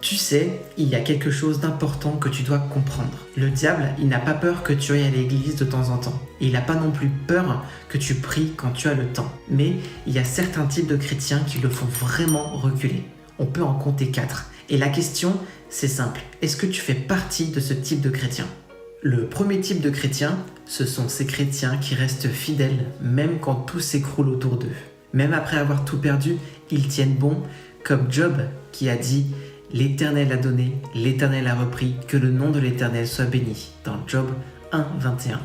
Tu sais, il y a quelque chose d'important que tu dois comprendre. Le diable, il n'a pas peur que tu ailles à l'église de temps en temps. Et il n'a pas non plus peur que tu pries quand tu as le temps. Mais il y a certains types de chrétiens qui le font vraiment reculer. On peut en compter 4. Et la question, c'est simple. Est-ce que tu fais partie de ce type de chrétien ? Le premier type de chrétien, ce sont ces chrétiens qui restent fidèles, même quand tout s'écroule autour d'eux. Même après avoir tout perdu, ils tiennent bon, comme Job qui a dit « L'Éternel a donné, l'Éternel a repris, que le nom de l'Éternel soit béni » dans Job 1, 21.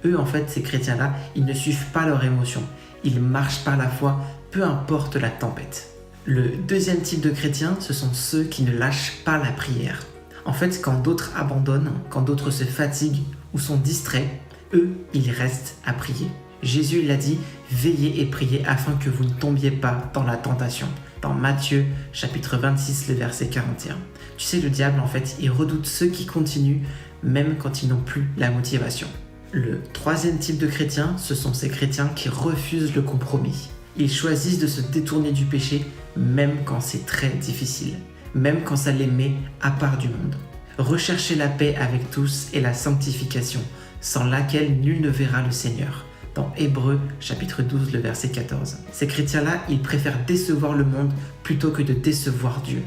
Eux, en fait, ces chrétiens-là, ils ne suivent pas leurs émotions. Ils marchent par la foi, peu importe la tempête. Le deuxième type de chrétiens, ce sont ceux qui ne lâchent pas la prière. En fait, quand d'autres abandonnent, quand d'autres se fatiguent ou sont distraits, eux, ils restent à prier. Jésus l'a dit, veillez et priez afin que vous ne tombiez pas dans la tentation. Dans Matthieu, chapitre 26, le verset 41. Tu sais, le diable, en fait, il redoute ceux qui continuent, même quand ils n'ont plus la motivation. Le troisième type de chrétien, ce sont ces chrétiens qui refusent le compromis. Ils choisissent de se détourner du péché, même quand c'est très difficile. Même quand ça les met à part du monde. Recherchez la paix avec tous et la sanctification, sans laquelle nul ne verra le Seigneur. Dans Hébreux, chapitre 12, le verset 14. Ces chrétiens-là, ils préfèrent décevoir le monde plutôt que de décevoir Dieu.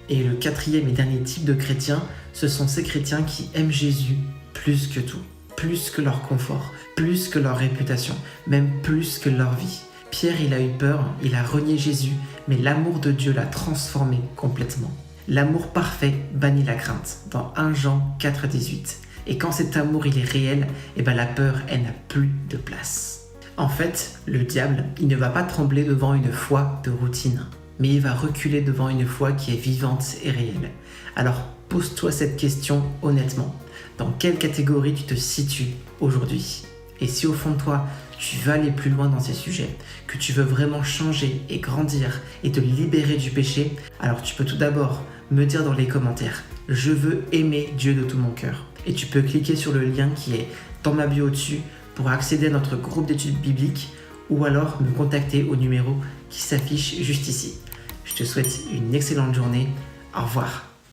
Et le quatrième et dernier type de chrétiens, ce sont ces chrétiens qui aiment Jésus plus que tout, plus que leur confort, plus que leur réputation, même plus que leur vie. Pierre, il a eu peur, il a renié Jésus, mais l'amour de Dieu l'a transformé complètement. L'amour parfait bannit la crainte, dans 1 Jean 4, 18. Et quand cet amour il est réel, la peur, elle n'a plus de place. En fait, le diable, il ne va pas trembler devant une foi de routine, mais il va reculer devant une foi qui est vivante et réelle. Alors, pose-toi cette question honnêtement. Dans quelle catégorie tu te situes aujourd'hui ? Et si au fond de toi, tu veux aller plus loin dans ces sujets, que tu veux vraiment changer et grandir et te libérer du péché, alors tu peux tout d'abord me dire dans les commentaires « Je veux aimer Dieu de tout mon cœur ». Et tu peux cliquer sur le lien qui est dans ma bio au-dessus pour accéder à notre groupe d'études bibliques ou alors me contacter au numéro qui s'affiche juste ici. Je te souhaite une excellente journée. Au revoir.